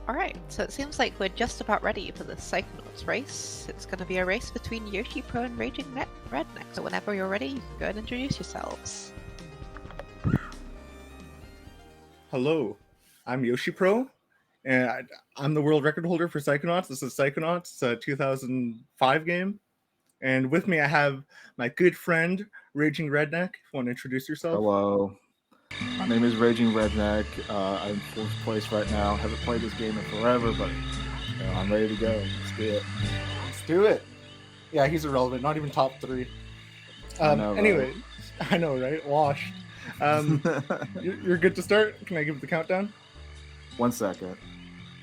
Alright, so it seems like we're just about ready for the Psychonauts race. It's going to be a race between yoshipro and RagingRedneck, so whenever you're ready, you can go and introduce yourselves. Hello, I'm yoshipro, and I'm the world record holder for Psychonauts. This is Psychonauts, it's a 2005 game. And with me I have my good friend, RagingRedneck. Want to introduce yourself? Hello. My name is RagingRedneck. I'm in fourth place right now. Haven't played this game in forever, but I'm ready to go. Let's do it. Let's do it. Yeah, he's irrelevant. Not even top 3. Anyway, right? I know, right? Washed. You're good to start? Can I give the countdown? 1 second.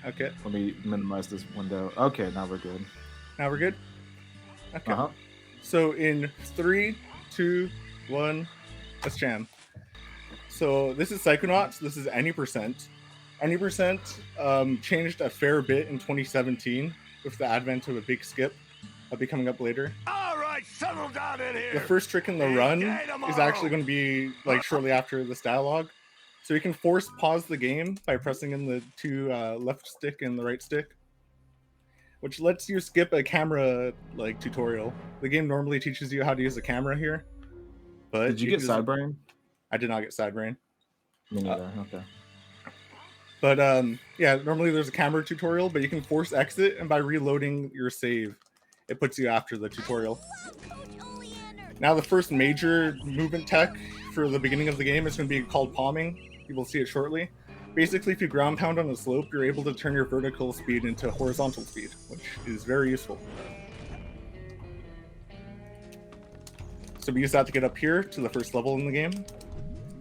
Okay. Let me minimize this window. Okay, now we're good. Now we're good? Okay. So in 3, 2, 1, let's jam. So this is Psychonauts. This is Any Percent. Any Percent changed a fair bit in 2017 with the advent of a big skip. I'll be coming up later. All right, settle down in here. The first trick in the run is actually going to be like shortly after this dialogue. So you can force pause the game by pressing in the 2 left stick and the right stick, which lets you skip a camera like tutorial. The game normally teaches you how to use a camera here. But did you get Sidebrain? I did not get Sidebrain. Me neither. Okay. But yeah, normally there's a camera tutorial, but you can force exit, and by reloading your save, it puts you after the tutorial. Now the first major movement tech for the beginning of the game is going to be called palming. You will see it shortly. Basically, if you ground pound on a slope, you're able to turn your vertical speed into horizontal speed, which is very useful. So we use that to get up here to the first level in the game.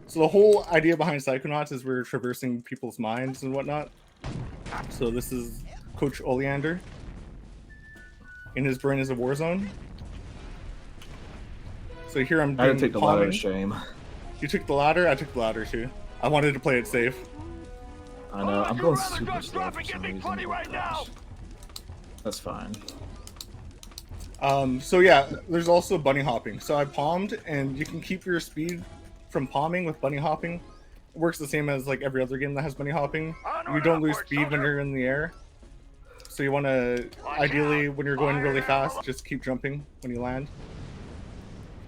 So the whole idea behind Psychonauts is we're traversing people's minds and whatnot. So this is Coach Oleander. In his brain is a war zone. So here I'm doing I had to take the ladder of shame. You took the ladder? I took the ladder too. I wanted to play it safe. I know, I'm going super slow for some reason. Right now. That's fine. So yeah, there's also bunny hopping. So I palmed, and you can keep your speed from palming with bunny hopping. It works the same as like every other game that has bunny hopping. You don't lose speed when you're in the air. So you want to, ideally, when you're going really fast, just keep jumping when you land.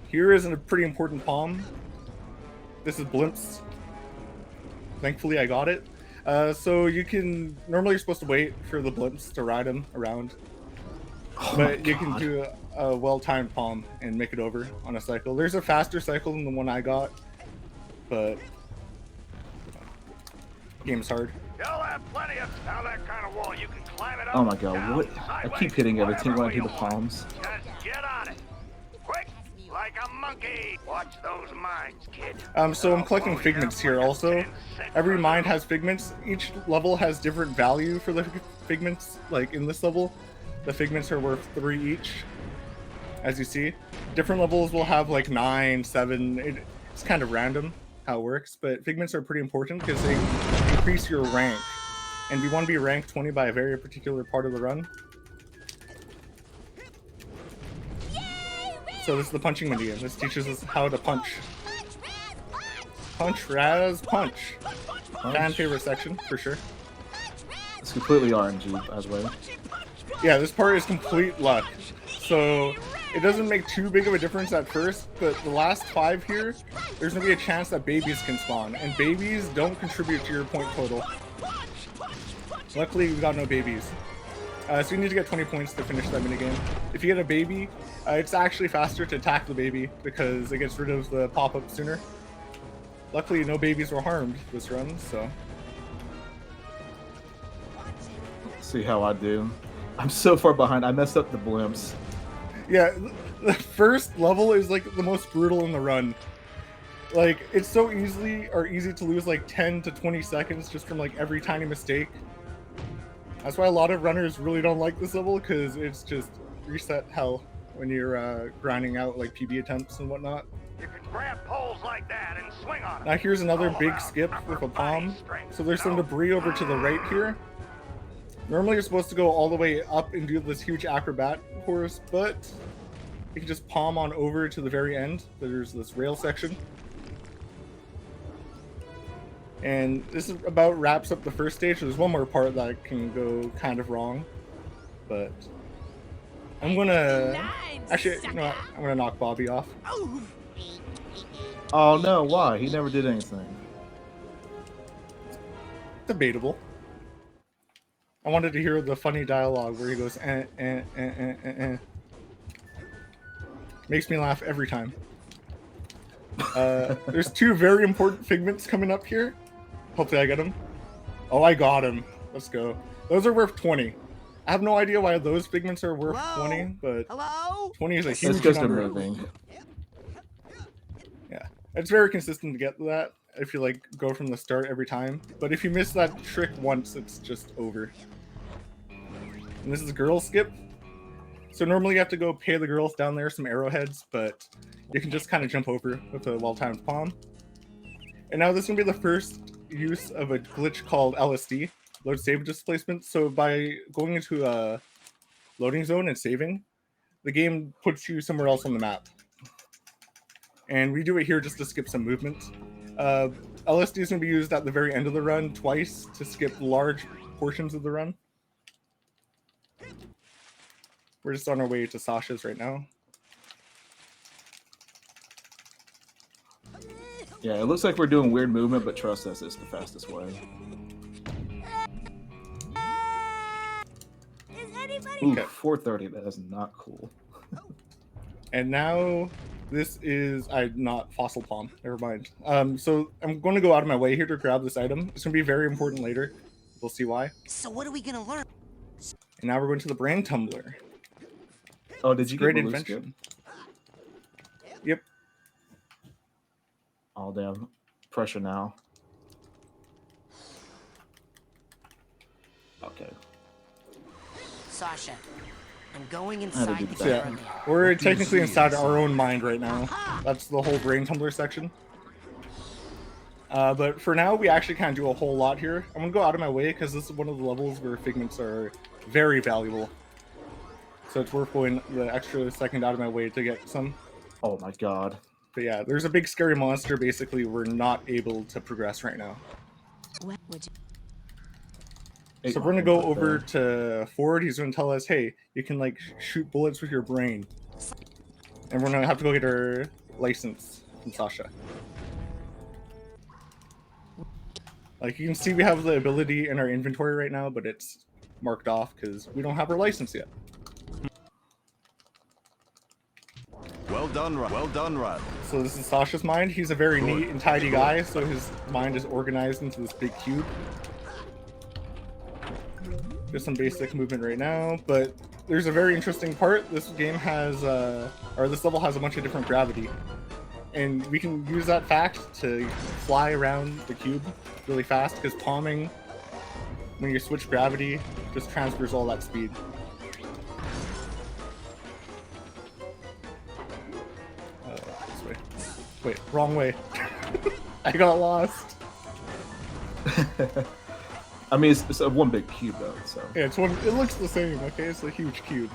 Here is a pretty important palm. This is blimps. Thankfully I got it. So you can, normally you're supposed to wait for the blimps to ride them around. But you can do a well-timed palm and make it over on a cycle. There's a faster cycle than the one I got, but game's hard. You'll have plenty of that kind of wall. You can climb it up. Oh my god, what? I keep hitting everything when I do the palms. Just get on it. Quick, like a monkey. Watch those mines, kid. So I'm collecting figments here also. Every mind has figments. Each level has different value for the figments. Like in this level, the figments are worth 3 each, as you see. Different levels will have like 9, 7. It's kind of random how it works, but figments are pretty important because they increase your rank. And we want to be ranked 20 by a very particular part of the run. So this is the punching medium. This teaches us how to punch. Punch, Raz, punch. Fan favorite section, for sure. It's completely RNG, as well. Yeah, this part is complete luck. So it doesn't make too big of a difference at first, but the last 5 here, there's going to be a chance that babies can spawn. And babies don't contribute to your point total. Luckily, we got no babies. So you need to get 20 points to finish that minigame. If you get a baby, it's actually faster to attack the baby because it gets rid of the pop-up sooner. Luckily, no babies were harmed this run, so... Let's see how I do. I'm so far behind. I messed up the blimps. Yeah, the first level is like the most brutal in the run. Like, it's so easy to lose like 10 to 20 seconds just from like every tiny mistake. That's why a lot of runners really don't like this level, because it's just reset hell when you're grinding out like PB attempts and whatnot. You can grab poles like that and swing on them. Now here's another big skip with a palm. So there's some debris over to the right here. Normally you're supposed to go all the way up and do this huge acrobat course, but you can just palm on over to the very end. There's this rail section. And this is about wraps up the first stage. There's one more part that can go kind of wrong, but I'm gonna actually, you know what? I'm gonna knock Bobby off. Oh no, why? He never did anything. Debatable. I wanted to hear the funny dialogue where he goes, Makes me laugh every time. There's two very important figments coming up here. Hopefully I get them. Oh, I got him. Let's go. Those are worth 20. I have no idea why those figments are worth 20, but 20 is a huge number. Moving. Yeah, it's very consistent to get that if you like go from the start every time. But if you miss that trick once, it's just over. And this is girl skip. So normally you have to go pay the girls down there some arrowheads, but you can just kind of jump over with a well-timed palm. And now this is going to be the first use of a glitch called LSD, load save displacement. So by going into a loading zone and saving, the game puts you somewhere else on the map. And we do it here just to skip some movement. LSD is going to be used at the very end of the run twice to skip large portions of the run. We're just on our way to Sasha's right now. Yeah, it looks like we're doing weird movement, but trust us, it's the fastest way. Ooh, Okay. 430, that is not cool. And now this is not fossil palm. Never mind. So I'm going to go out of my way here to grab this item. It's going to be very important later. We'll see why. So what are we gonna learn? And now we're going to the brain tumbler. Oh, did you Great get Baloo invention. skip? Yep. Oh damn, pressure now. Okay. Sasha, I'm going I inside had to the do So yeah, caravan. we're technically inside our own mind right now. That's the whole brain tumbler section. But for now, we actually can't do a whole lot here. I'm going to go out of my way because this is one of the levels where figments are very valuable. So it's worth going the extra second out of my way to get some. Oh my god. But yeah, there's a big scary monster. Basically, we're not able to progress right now. What would So we're going to go over to Ford. He's going to tell us, hey, you can like shoot bullets with your brain. And we're going to have to go get our license from Sasha. Like you can see we have the ability in our inventory right now, but it's marked off because we don't have our license yet. Well done, Rod. Well done, Rod. So this is Sasha's mind. He's a very neat and tidy guy, so his mind is organized into this big cube. Just some basic movement right now, but there's a very interesting part. This game has, or this level has a bunch of different gravity. And we can use that fact to fly around the cube really fast, because palming, when you switch gravity, just transfers all that speed. This way. Wait, wrong way. I got lost. I mean, it's a one big cube though, so. Yeah, it's one. It looks the same. Okay, it's a huge cube.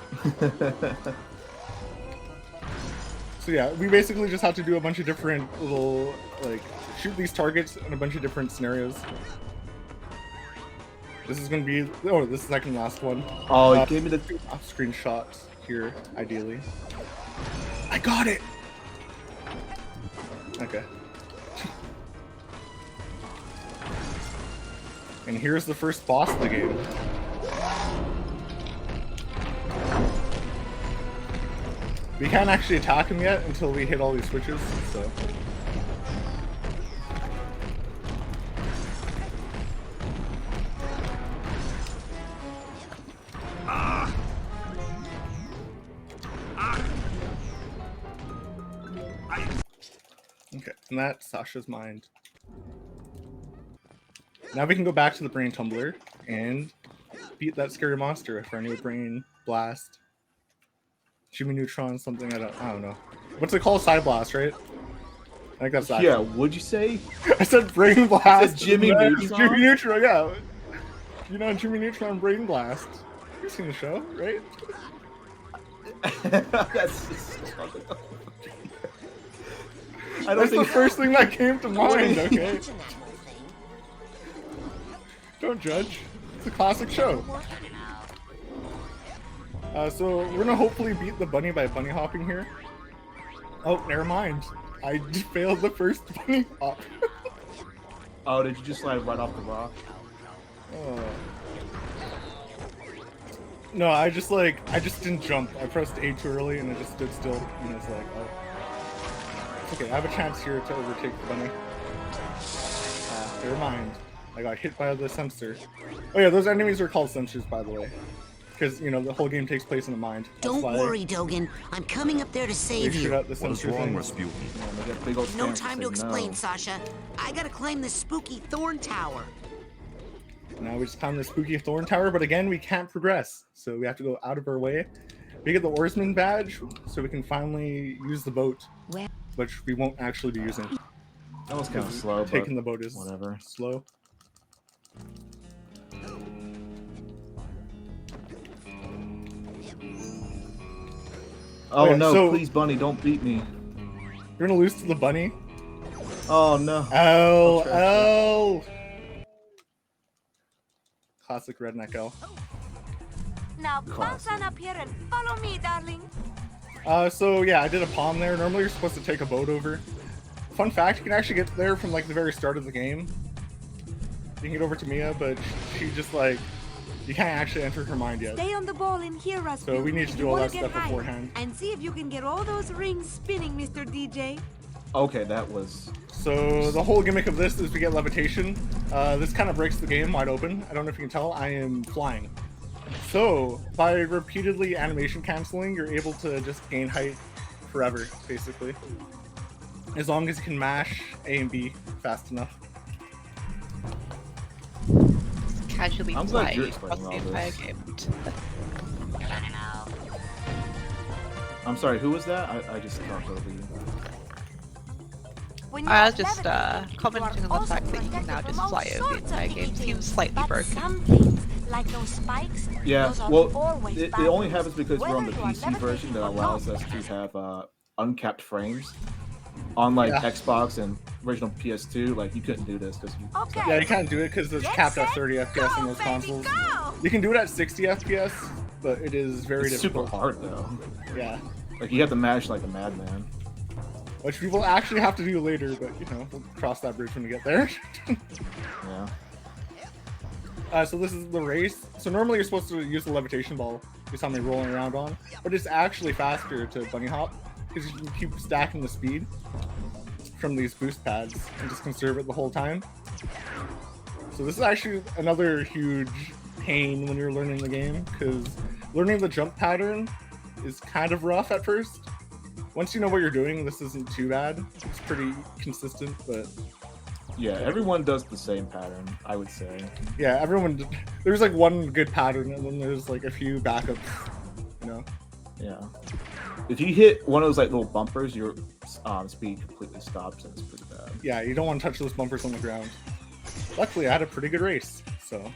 So yeah, we basically just have to do a bunch of different little, like, shoot these targets in a bunch of different scenarios. This is gonna be, oh, this is the second last one. Oh, you gave me the. Screenshot here, ideally. I got it. Okay. And here's the first boss of the game. We can't actually attack him yet until we hit all these switches, so. Okay, and that's Sasha's mind. Now we can go back to the brain tumbler and beat that scary monster with our new brain blast. Jimmy Neutron, something, I don't know. What's it called? Side blast, right? I think that's that. Yeah, what'd you say? I said brain blast. Jimmy Neutron? Jimmy Neutron, yeah. You know Jimmy Neutron brain blast. You've seen the show, right? That's That's the first thing that came to mind, okay? Don't judge. It's a classic show. So we're gonna hopefully beat the bunny by bunny hopping here. Oh, never mind. I failed the first bunny hop. Oh, did you just slide right off the rock? Oh. No, I just didn't jump. I pressed A too early and it just stood still. And it's like, oh. Okay, I have a chance here to overtake the bunny. Never mind. I got hit by the sensor. Oh yeah, those enemies are called sensors, by the way. Because, you know, the whole game takes place in the mind. Don't worry, Dogen. I'm coming up there to save you. What's wrong, Rasputin? No time to explain, Sasha. I gotta climb the spooky thorn tower. Now we just climb the spooky thorn tower, but again, we can't progress. So we have to go out of our way. We get the oarsman badge, so we can finally use the boat. Which we won't actually be using. That was kind of slow, Taking the boat is whatever. Slow. Oh Okay, no, so- please, bunny, don't beat me. You're gonna lose to the bunny? Oh no. L. Classic redneck L. Now bounce on up here and follow me, darling. So yeah, I did a palm there. Normally you're supposed to take a boat over. Fun fact, you can actually get there from like the very start of the game. You can get over to Mia, but she just like, you can't actually enter her mind yet. Stay on the ball in here, Rasputin. So we need to do all that stuff beforehand. And see if you can get all those rings spinning, Mr. DJ. Okay, that was... So the whole gimmick of this is we get levitation. This kind of breaks the game wide open. I don't know if you can tell, I am flying. So by repeatedly animation canceling, you're able to just gain height forever, basically. As long as you can mash A and B fast enough. Casually I'm glad play you're across explaining the all entire this. game. I'm sorry, who was that? I just talked over you. When I was you're just levitating, commenting you on are the fact also that you can now protected just from all fly over the sorts of entire game. evil Seems things. slightly But broken. some things, like those spikes, Yeah, those are well, always it bad only news. happens because we're on the Whether you are PC version that levitating or allows not. us to have uncapped frames. On like Yeah. Xbox and original PS2, like you couldn't do this because you... Okay. Yeah, you can't do it because it's Get capped at set, 30 FPS on go, those baby, consoles. go! You can do it at 60 FPS, but it is very It's super difficult. hard though. Yeah. Like you have to mash like a madman. Which we will actually have to do later, but you know, we'll cross that bridge when we get there. Yeah. So this is the race. So normally you're supposed to use the levitation ball, you saw me rolling around on, but it's actually faster to bunny hop because you can keep stacking the speed from these boost pads and just conserve it the whole time. So this is actually another huge pain when you're learning the game because learning the jump pattern is kind of rough at first. Once you know what you're doing, this isn't too bad. It's pretty consistent, but Yeah, everyone does the same pattern, I would say. yeah, everyone. There's like one good pattern, and then there's like a few backups. You know. Yeah. If you hit one of those like little bumpers, your speed completely stops, and it's pretty bad. Yeah, you don't want to touch those bumpers on the ground. Luckily, I had a pretty good race, so.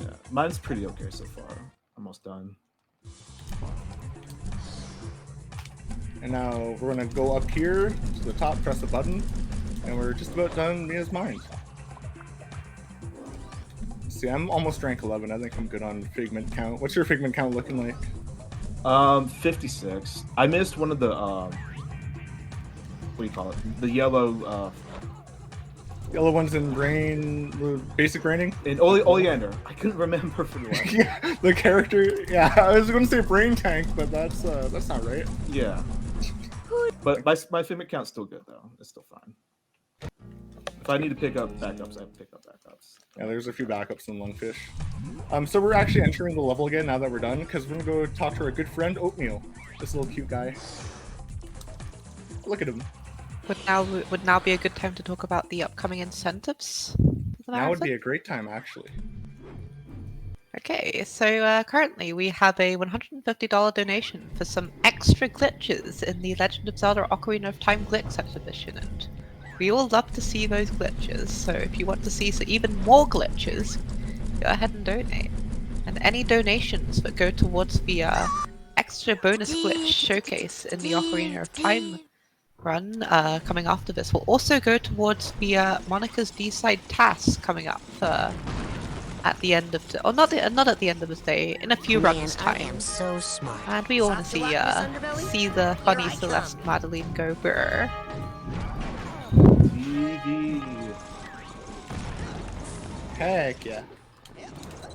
Yeah, mine's pretty okay so far. Almost done. And now we're gonna go up here to the top, press the button, and we're just about done Mia's mind. See, I'm almost rank 11. I think I'm good on figment count. What's your figment count looking like? 56. I missed one of the what do you call it? The yellow Yellow ones in brain, the basic rating? in Oleander. I couldn't remember for the life. Yeah, the character. Yeah, I was gonna say brain tank, but that's not right. Yeah. But my figment count's still good though. It's still fine. If I need to pick up backups, I pick up backups. Yeah, there's a few backups in Lungfish. So we're actually entering the level again now that we're done, because we're gonna go talk to our good friend Oatmeal. This little cute guy. Look at him. Would now be a good time to talk about the upcoming incentives? Now would be a great time, actually. Okay, so currently we have a $150 donation for some extra glitches in the Legend of Zelda Ocarina of Time Glitch exhibition, and we all love to see those glitches, so if you want to see even more glitches, go ahead and donate. And any donations that go towards the extra bonus glitch showcase in the Ocarina of Time run coming after this will also go towards the Monica's D-side task coming up for at the end of the, or not at the end of the day, in a few Man, runs I time. am so smart. And we all want to Soft to walk, Miss Underbelly? see the funny Here I Celeste come. Madeline go brr. Heck yeah.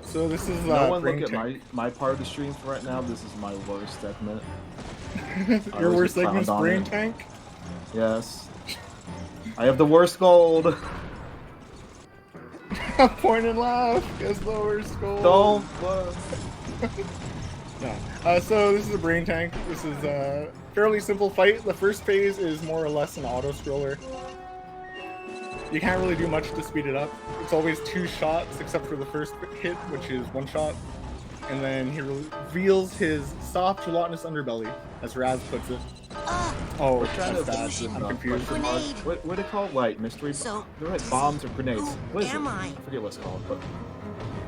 So this is No one brain look at tank. my part of the stream for right now. This is my worst segment. Your always worst get segment's clowned on brain it. tank? Yes. I have the worst gold. Point and laugh. Guess the worst goal. Don't look. No. So this is a brain tank. This is a fairly simple fight. The first phase is more or less an auto scroller. You can't really do much to speed it up. It's always 2 shots, except for the first hit, which is 1 shot. And then he reveals his soft, gelatinous underbelly, as Raz puts it. Oh, Trying that's to bad. I'm confused. What do they call it? Like mystery? So, They're like bombs or grenades. What is am it? I? forget what it's called. But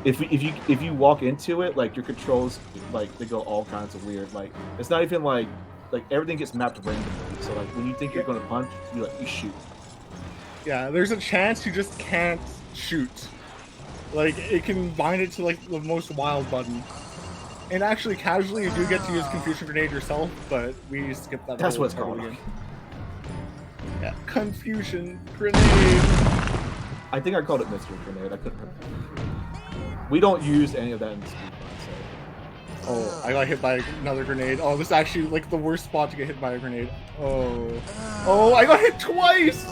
if you walk into it, like your controls, like they go all kinds of weird. Like it's not even like everything gets mapped randomly. So like when you think you're gonna punch, you shoot. Yeah, there's a chance you just can't shoot. Like, it can bind it to, like, the most wild button. And actually, casually, you do get to use Confusion Grenade yourself, but we skipped that. That's whole what it's part called. again. Yeah, Confusion Grenade. I think I called it mystery grenade. I couldn't remember. We don't use any of that in speedrun, so. Oh, I got hit by another grenade. Oh, this is actually, like, the worst spot to get hit by a grenade. Oh. Oh, I got hit twice!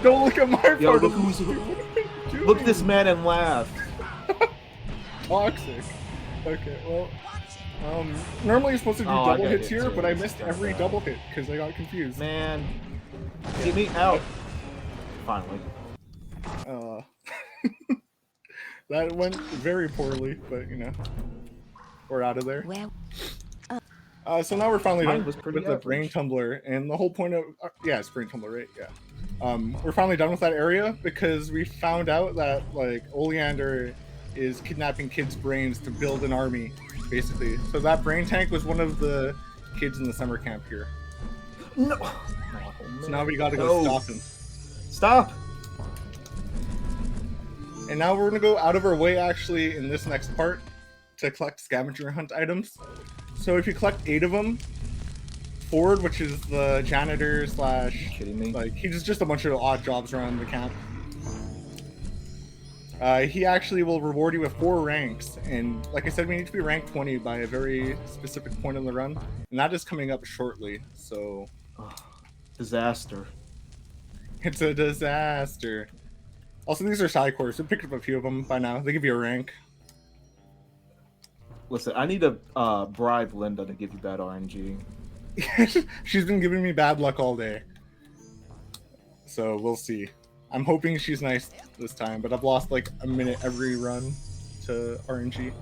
Don't look at my part Yo, of look the who's stream. What are you doing? Look at this man and laugh. Toxic. Okay, well, normally you're supposed to do Oh, I double got hits hit here, too. but I missed That's every bad. double hit because I got confused. Man, get me out. Finally. That went very poorly, but you know, we're out of there. Well, So now we're finally Mine done was with pretty the brain average. tumbler, and the whole point of yeah, it's brain tumbler, right? Yeah. We're finally done with that area because we found out that like Oleander is kidnapping kids' brains to build an army, basically. So that brain tank was one of the kids in the summer camp here. No. So now we gotta go No. stop him. Stop. And now we're gonna go out of our way actually in this next part to collect scavenger hunt items. So if you collect 8 of them, Ford, which is the janitor slash, Kidding me? like he does just a bunch of odd jobs around the camp. He actually will reward you with 4 ranks, and like I said, we need to be ranked 20 by a very specific point in the run, and that is coming up shortly. So Disaster. it's a disaster. Also, these are side quests. We picked up a few of them by now. They give you a rank. Listen, I need to bribe Linda to give you bad RNG. She's been giving me bad luck all day. So we'll see. I'm hoping she's nice this time, but I've lost like a minute every run to RNG.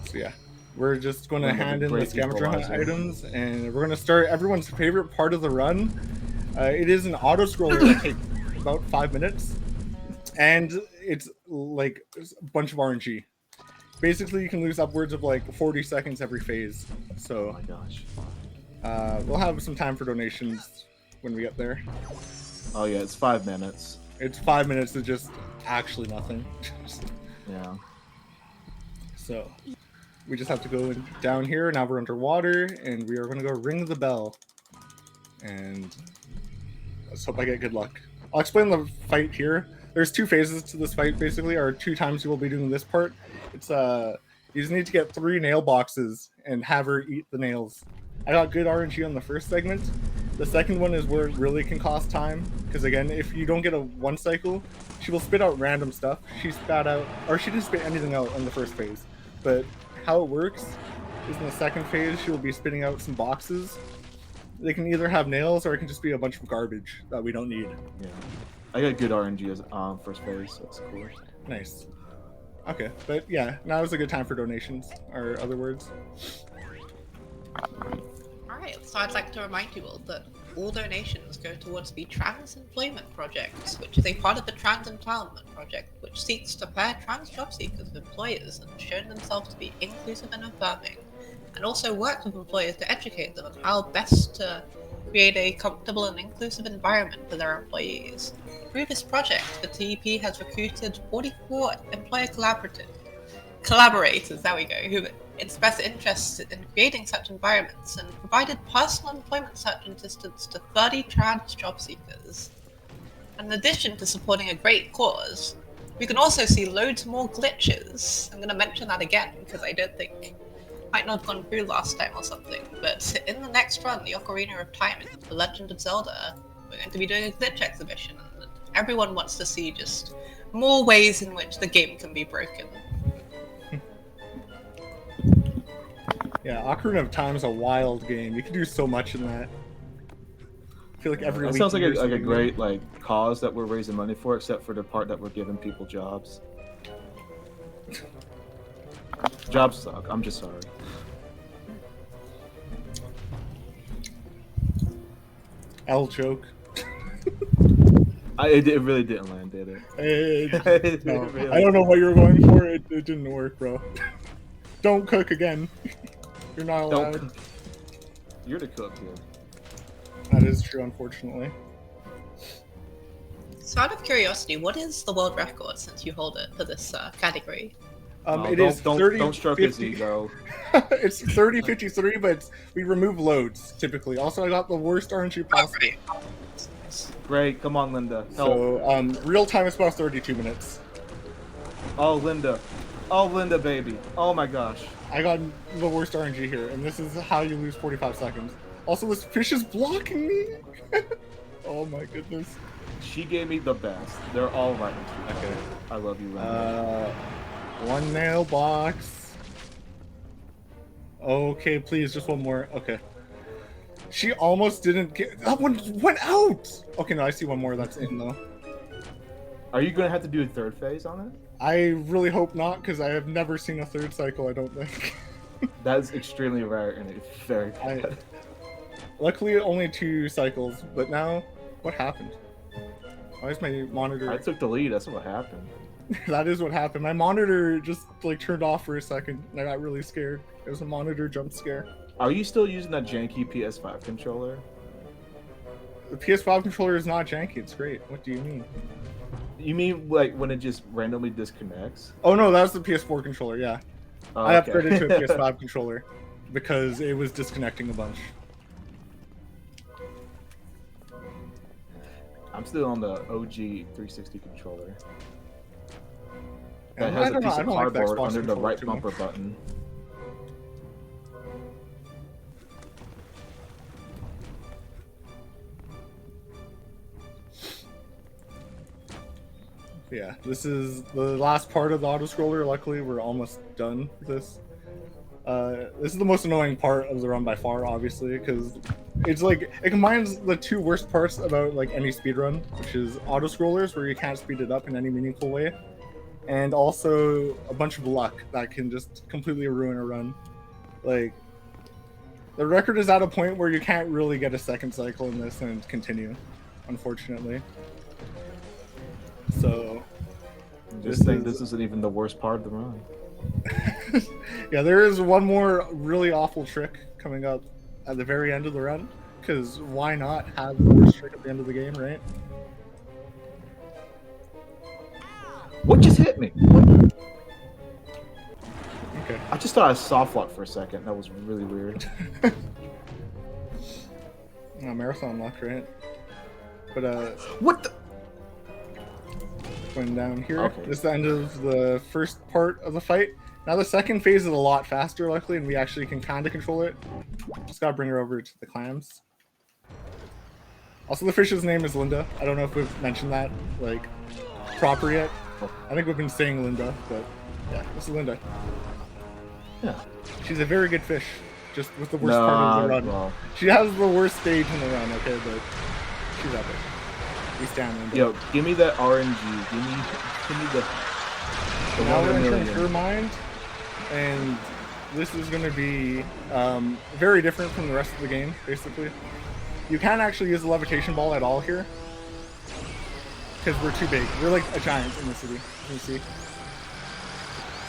So yeah, we're just going to Linda, the hand in the great scavenger hunt equalizer. items, and we're going to start everyone's favorite part of the run. It is an auto scroller that takes about 5 minutes, and it's like a bunch of RNG. Basically, you can lose upwards of like 40 seconds every phase. Oh So my gosh. we'll have some time for donations when we get there. Oh yeah, it's 5 minutes. It's 5 minutes of just actually nothing. Yeah. So we just have to go down here. Now we're underwater, and we are going to go ring the bell. And let's hope I get good luck. I'll explain the fight here. There's 2 phases to this fight, basically, or 2 times you will be doing this part. It's you just need to get 3 nail boxes and have her eat the nails. I got good RNG on the first segment. The second one is where it really can cost time, because again, if you don't get a 1 cycle, she will spit out random stuff. She spat out, or she didn't spit anything out in the first phase. But how it works is in the second phase, she will be spitting out some boxes. They can either have nails, or it can just be a bunch of garbage that we don't need. Yeah. I got good RNG as first phase, so that's cool. Nice. Okay, but yeah, now is a good time for donations, or other words. Alright, so I'd like to remind you all that all donations go towards the Trans Employment Project, which is a part of the Trans Empowerment Project, which seeks to pair trans job seekers with employers and shown themselves to be inclusive and affirming, and also works with employers to educate them on how best to create a comfortable and inclusive environment for their employees. Through this project, the TEP has recruited 44 employer collaborators, who expressed interest in creating such environments and provided personal employment search assistance to 30 trans job seekers. In addition to supporting a great cause, we can also see loads more glitches. I'm going to mention that again because I don't think might not have gone through last time or something, but in the next run, the Ocarina of Time in The Legend of Zelda, we're going to be doing a glitch exhibition, and everyone wants to see just more ways in which the game can be broken. Yeah, Ocarina of Time is a wild game. You can do so much in that. I feel like every That week sounds like you do a something great like cause that we're raising money for, except for the part that we're giving people jobs. Jobs suck. I'm just sorry. L joke. It really didn't land, did it? No, Really I don't know what you were going for. It didn't work, bro. Don't cook again. You're not allowed. Don't. You're the cook here. That is true, unfortunately. So out of curiosity, what is the world record since you hold it for this category? It is 30. Don't stroke 50. his ego. It's 30-53, but we remove loads typically. Also, I got the worst RNG possible. Great, come on, Linda. Help. So, real time is about 32 minutes. Oh, Linda. Oh, Linda, baby. Oh my gosh. I got the worst RNG here, and this is how you lose 45 seconds. Also, this fish is blocking me. Oh my goodness. She gave me the best. They're all right. Okay. I love you, Linda. One mailbox. Okay, please, just one more. Okay. She almost didn't get. That one went out. Okay, no, I see one more that's in though. Are you gonna have to do a third phase on it? I really hope not, because I have never seen a third cycle. I don't think. That is extremely rare and it's very bad. Luckily, only 2 cycles. But now, what happened? Why is my monitor? I took the lead. That's what happened. That is what happened. My monitor just like turned off for a second, and I got really scared. It was a monitor jump scare. Are you still using that janky PS5 controller? The PS5 controller is not janky. It's great. What do you mean? You mean like when it just randomly disconnects? Oh no, that's the PS4 controller. Yeah, Oh, I okay. upgraded to a PS5 controller because it was disconnecting a bunch. I'm still on the OG 360 controller. Yeah, That has a piece I of don't like the cardboard Xbox under the controller right too bumper much. button. Yeah, this is the last part of the auto-scroller. Luckily, we're almost done with this. This is the most annoying part of the run by far, obviously, because it's like, it combines the 2 worst parts about like any speedrun, which is auto-scrollers, where you can't speed it up in any meaningful way, and also a bunch of luck that can just completely ruin a run. Like, the record is at a point where you can't really get a second cycle in this and continue, unfortunately. So, This isn't even the worst part of the run. yeah, there is one more really awful trick coming up at the very end of the run, because why not have the worst trick at the end of the game, right? What just hit me? Okay. I just thought I soft locked for a second. That was really weird. Marathon luck, right? But What the? going down here. Okay. This is the end of the first part of the fight. Now the second phase is a lot faster, luckily, and we actually can kind of control it. Just gotta bring her over to the clams. Also, the fish's name is Linda. I don't know if we've mentioned that, like, proper yet. I think we've been saying Linda, but yeah, this is Linda. Yeah. She's a very good fish, just with the worst part of the run. Well, She has the worst stage in the run, okay, but she's epic. We stand Linda. yo, give me that RNG. Give me the Now we're 1 entering million. her mind, and this is going to be very different from the rest of the game, basically. You can't actually use the levitation ball at all here, because we're too big. We're like a giant in the city, as you see.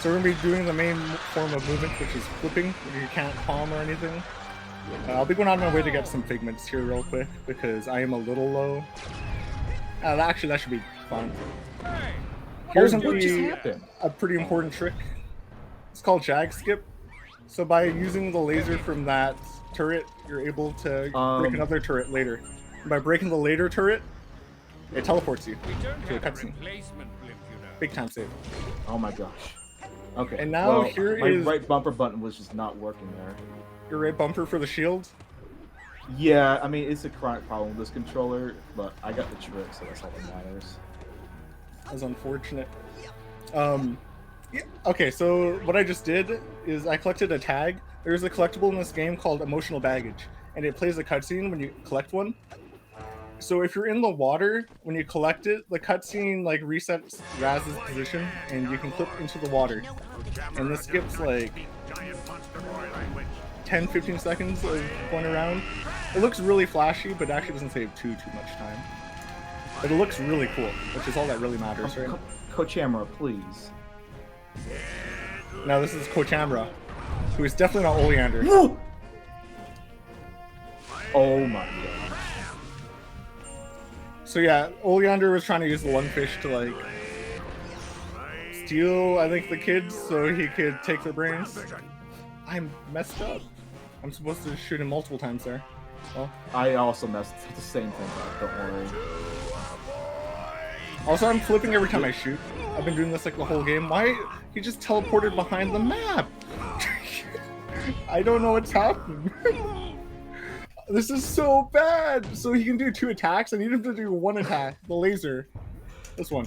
So we're going to be doing the main form of movement, which is flipping, where you can't palm or anything. I'll be going out of my way to get some figments here real quick because I am a little low. Actually, that should be fine. Here's what just a happened? pretty important trick. It's called jag skip. So by using the laser from that turret, you're able to break another turret later. And by breaking the later turret, it teleports you to a cutscene. Big time save. Oh my gosh. Okay. And now here my is right bumper button was just not working there. your right bumper for the shield. Yeah, I mean it's a chronic problem with this controller, but I got the trick, so that's all that matters. That's unfortunate. Yeah, okay, so what I just did is I collected a tag. There's a collectible in this game called Emotional Baggage, and it plays a cutscene when you collect one. So if you're in the water, when you collect it, the cutscene like resets Raz's position, and you can clip into the water. And this skips like 10-15 seconds of going around. It looks really flashy, but it actually doesn't save too much time. But it looks really cool, which is all that really matters, right? Kochamara, please. Now this is Kochamara, who is definitely not Oleander. Oh my god. So yeah, Oleander was trying to use the lungfish to like steal, I think, the kids so he could take their brains. I'm messed up. I'm supposed to shoot him multiple times there. Well, I also messed the same thing up, don't worry. also, I'm flipping every time I shoot. I've been doing this like the whole game. Why? He just teleported behind the map. I don't know what's happening. This is so bad. So he can do 2 attacks. I need him to do 1 attack, the laser. This one.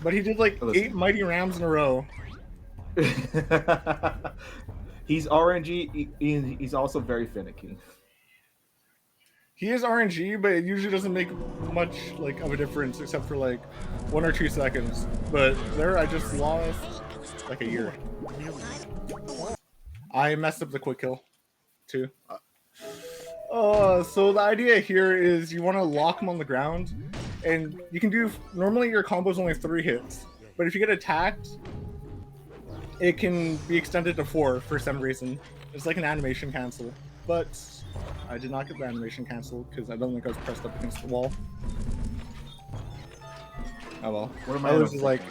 But he did like 8 mighty rams in a row. He's RNG. He's also very finicky. He is RNG, but it usually doesn't make much like of a difference except for like 1 or 2 seconds. But there, I just lost like a year. I messed up the quick kill too. So the idea here is you want to lock him on the ground, and you can do normally your combo is only 3 hits, but if you get attacked, it can be extended to 4 for some reason. It's like an animation cancel, but I did not get the animation cancel because I don't think I was pressed up against the wall. Oh well. What am I was like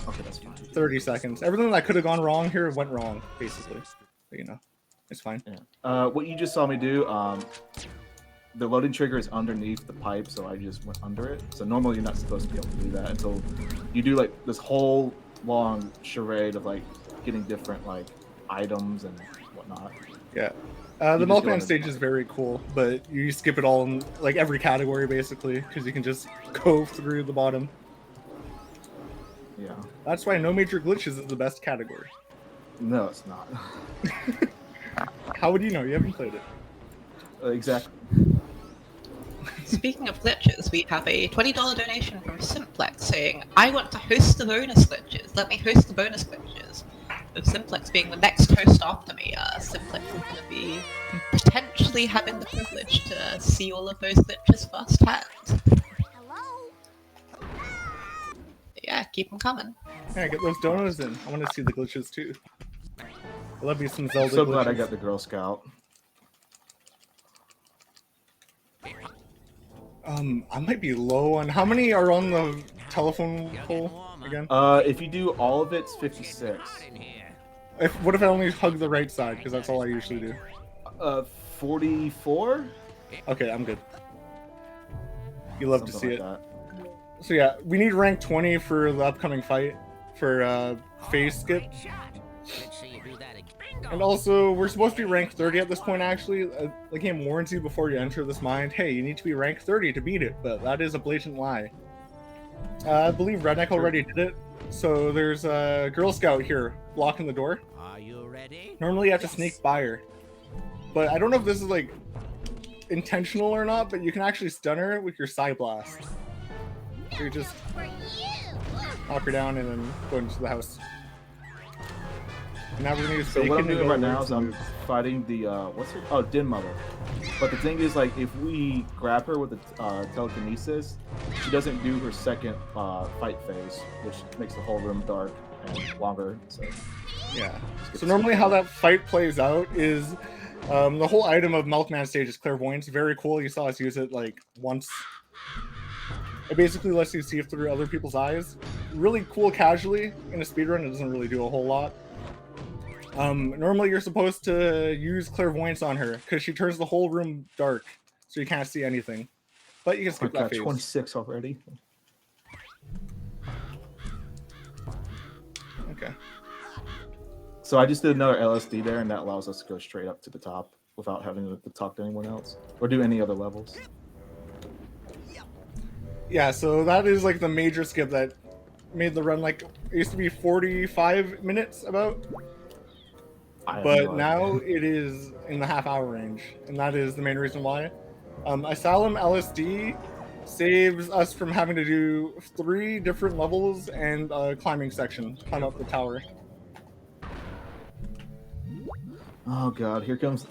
okay, that's fine. 30 seconds. Everything that could have gone wrong here went wrong, basically. But you know, it's fine. Yeah. What you just saw me do, the loading trigger is underneath the pipe, so I just went under it. So normally you're not supposed to be able to do that until you do like this whole long charade of like getting different like items and whatnot. Yeah. The Milkman stage is very cool, but you skip it all in like every category basically, because you can just go through the bottom. Yeah. That's why no major glitches is the best category. No, it's not. How would you know? You haven't played it. Exactly. Speaking of glitches, we have a $20 donation from Simplex saying, I want to host the bonus glitches. Let me host the bonus glitches. With Simplex being the next host after me, Simplex is going to be potentially having the privilege to see all of those glitches firsthand. Hello? Yeah, keep them coming. Yeah, get those donuts in. I want to see the glitches too. I love you some Zelda So glitches. glad I got the Girl Scout. I might be low on how many are on the telephone pole again? If you do all of it, it's 56. What if I only hug the right side? Because that's all I usually do. 44? Okay, I'm good. You love to see Something it. like So yeah, we need rank 20 for the upcoming fight for phase skip. And also, we're supposed to be rank 30 at this point actually. The game warns you before you enter this mine, hey, you need to be rank 30 to beat it, but that is a blatant lie. I believe Redneck already did it. So there's a Girl Scout here blocking the door. Are you ready? Normally you have to sneak by her. But I don't know if this is like intentional or not, but you can actually stun her with your Psy Blast. So you just knock her down and then go into the house. Now we're gonna use So what I'm bacon doing to right go now is I'm fighting the what's it? Oh, Din Mother. But the thing is, like, if we grab her with the telekinesis, she doesn't do her second fight phase, which makes the whole room dark and longer. So yeah. So normally how that fight plays out is The whole item of Milkman stage is clairvoyance. Very cool. You saw us use it like once. It basically lets you see through other people's eyes. Really cool casually. In a speedrun, it doesn't really do a whole lot. Normally you're supposed to use clairvoyance on her because she turns the whole room dark, so you can't see anything. But you can skip that phase. 26 already. Okay. So I just did another LSD there, and that allows us to go straight up to the top without having to talk to anyone else or do any other levels. Yeah, so that is like the major skip that made the run like it used to be 45 minutes about. But now it is in the half-hour range, and that is the main reason why. Asylum LSD saves us from having to do 3 different levels and a climbing section, climb up the tower. Oh god, here comes.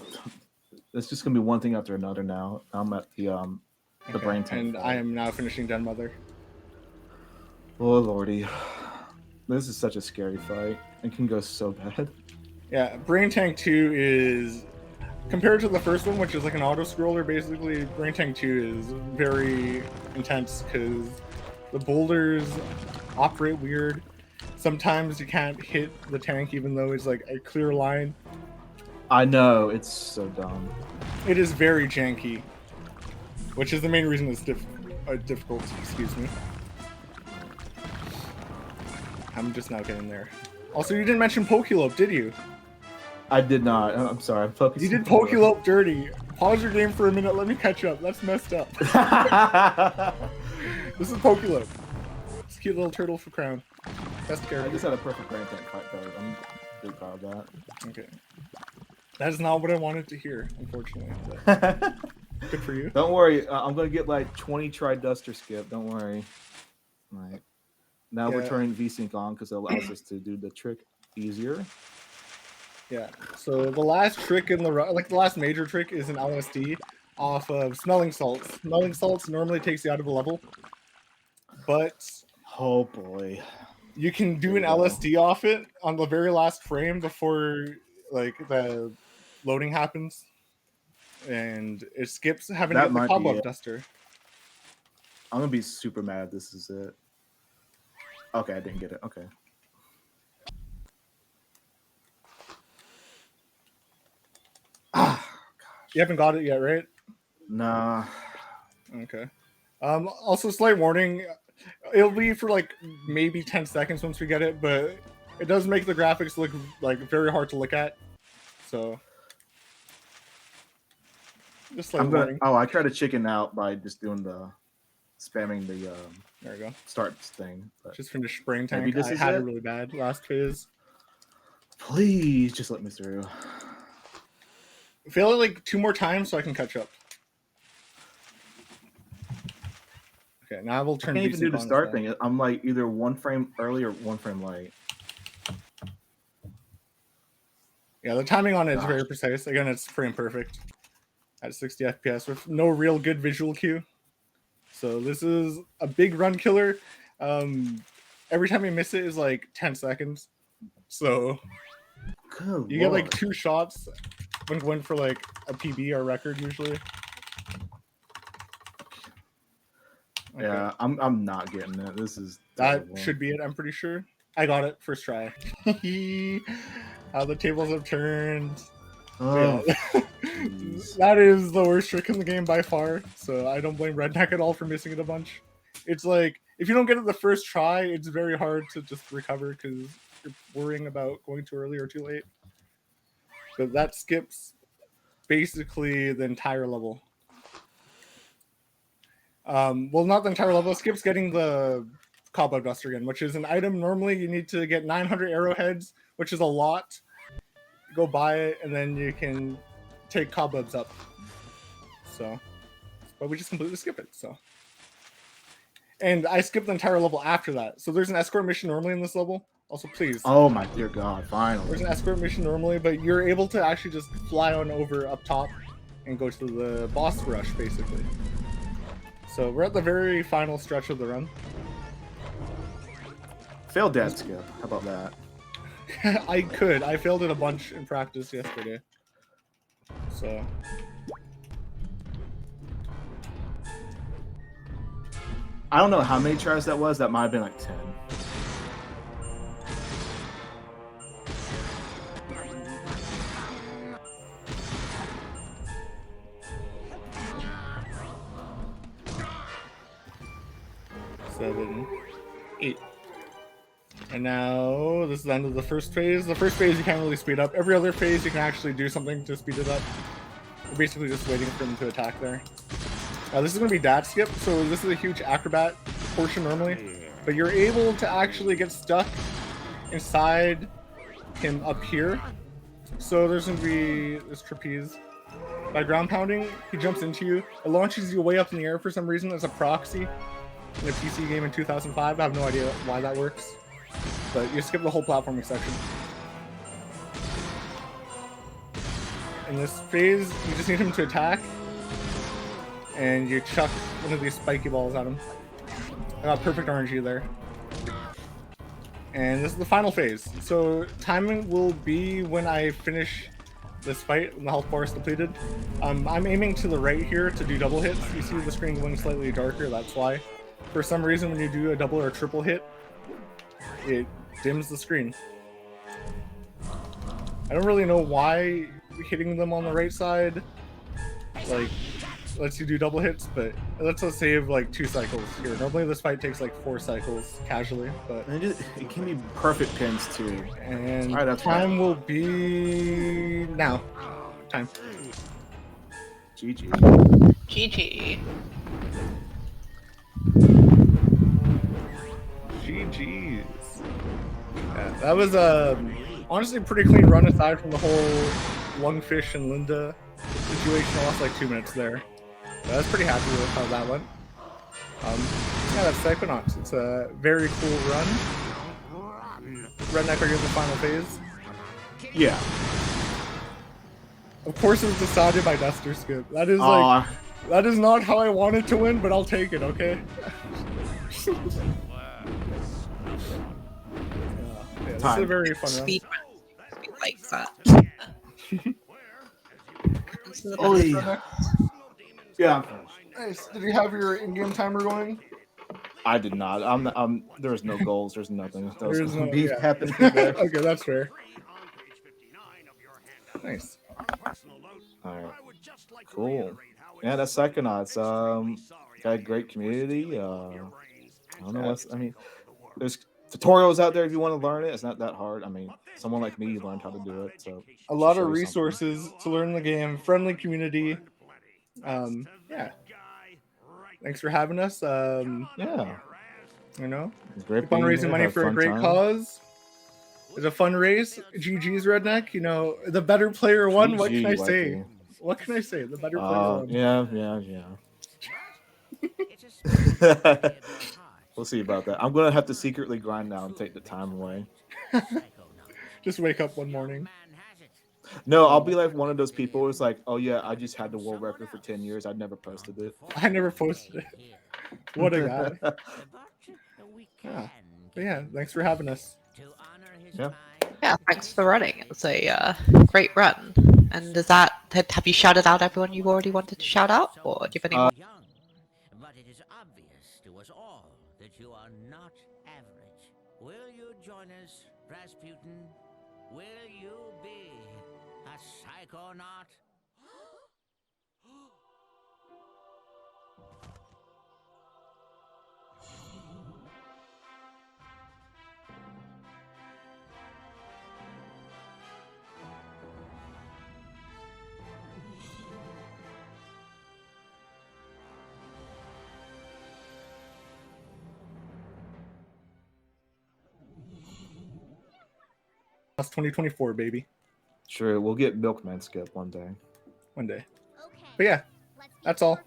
It's just gonna be one thing after another now. I'm at the brain tank. And I am now finishing Den Mother. Oh lordy, this is such a scary fight. It can go so bad. Yeah, Brain Tank 2 is, compared to the first one, which is like an auto-scroller, basically, Brain Tank 2 is very intense because the boulders operate weird. Sometimes you can't hit the tank even though it's like a clear line. I know, it's so dumb. It is very janky, which is the main reason it's difficult, excuse me. I'm just now getting there. Also, you didn't mention Pokelope, did you? I did not. I'm sorry. I'm focusing. You did Pokelope dirty. Pause your game for a minute. Let me catch up. That's messed up. This is Pokelope. It's a cute little turtle for crown. Best character. I just had a perfect Brain Tank fight, though. I'm really proud of that. Okay. That is not what I wanted to hear, unfortunately. But good for you. Don't worry. I'm going to get like 20 Tri-Duster skip. Don't worry. Right. Now we're turning VSync on because it allows us to do the trick easier. Yeah. So the last trick in the like the last major trick is an LSD off of smelling salts. Smelling salts normally takes you out of a level, but oh boy, you can do an LSD off it on the very last frame before like the loading happens, and it skips having to get the cobweb duster. I'm gonna be super mad. This is it. Okay, I didn't get it. Okay. You haven't got it yet, right? Nah. Okay. Also, slight warning. It'll be for like maybe 10 seconds once we get it, but it does make the graphics look like very hard to look at. So just slight warning. Oh, I tried to chicken out by just doing the spamming the there we go. Start thing. Just finished Spring Tank. I had it really bad last phase. Please just let me through. Fail it like 2 more times so I can catch up. Okay, now I will turn. I can't even do the start thing. I'm like either 1 frame early or 1 frame late. Yeah, the timing on it is very precise. Again, it's frame perfect at 60 FPS with no real good visual cue. So this is a big run killer. Every time you miss it is like 10 seconds. So you get like 2 shots when going for like a PB or record usually. Okay. Yeah, I'm not getting it. This is terrible. That should be it. I'm pretty sure I got it first try. How the tables have turned. Oh, yeah. That is the worst trick in the game by far. So I don't blame Redneck at all for missing it a bunch. It's like if you don't get it the first try, it's very hard to just recover because you're worrying about going too early or too late. But that skips basically the entire level. Well, not the entire level. It skips getting the cobweb duster again, which is an item normally you need to get 900 arrowheads, which is a lot. Go buy it, and then you can take cobwebs up. So, but we just completely skip it. So, and I skipped the entire level after that. So there's an escort mission normally in this level. Also, please. Oh my dear God! Finally. There's an escort mission normally, but you're able to actually just fly on over up top and go to the boss rush, basically. So we're at the very final stretch of the run. Failed dad skip. How about that? I failed it a bunch in practice yesterday. So I don't know how many tries that was. That might have been like 10. Seven, 8. And now this is the end of the first phase. The first phase you can't really speed up. Every other phase you can actually do something to speed it up. You're basically just waiting for them to attack there. This is going to be dad skip, so this is a huge acrobat portion normally. But you're able to actually get stuck inside him up here. So there's going to be this trapeze. By ground pounding, he jumps into you. It launches you way up in the air for some reason as a proxy in a PC game in 2005. I have no idea why that works. But you skip the whole platforming section. In this phase, you just need him to attack. And you chuck one of these spiky balls at him. I got perfect RNG there. And this is the final phase. So timing will be when I finish this fight when the health bar is depleted. I'm aiming to the right here to do double hits. You see the screen going slightly darker, that's why. For some reason when you do a double or a triple hit, it dims the screen. I don't really know why hitting them on the right side like lets you do double hits, but it lets us save like 2 cycles here. Normally this fight takes like 4 cycles casually, but it can be perfect pins too. And all right, that's time will be now. Time. GG. GG. GG's. Yeah, that was honestly a pretty clean run aside from the whole Lungfish and Linda situation. I lost like 2 minutes there. I was pretty happy with how that went. Yeah, that's Psychonauts. It's a very cool run. Redneck, are you in the final phase? Yeah. Of course it was decided by Duster Skip. That is like that is not how I wanted to win, but I'll take it, okay? Yeah, this is a very fun run. Speedrun like that. Yeah. Nice. Did you have your in-game timer going? I did not. There's no goals. There's nothing. There's no beef yeah. happening there. Okay, that's fair. Nice. All right. Cool. Yeah, that's Psychonauts. Got a great community. I don't know what's. I mean, there's tutorials out there if you want to learn it. It's not that hard. I mean, someone like me learned how to do it. So a lot of resources to learn the game. Friendly community. Yeah. Thanks for having us. Yeah. You know, great fundraising money for a great cause. It's a fun race. GG's Redneck. You know, the better player won. What can I say? What can I say? The better player won. Yeah. We'll see about that. I'm gonna have to secretly grind now and take the time away. Just wake up one morning. No, I'll be like one of those people who's like, oh yeah, I just had the world record for 10 years. I'd never posted it. I never posted it. What a guy. But yeah, thanks for having us. Yeah, thanks for running. It was a great run. And is that, have you shouted out everyone you already wanted to shout out, or do you have any more? But it is obvious to us all that you are not average. Will you join us, Rasputin? Will you be a psychonaut? That's 2024, baby. Sure, we'll get Milkman Skip one day. One day. But yeah, that's all.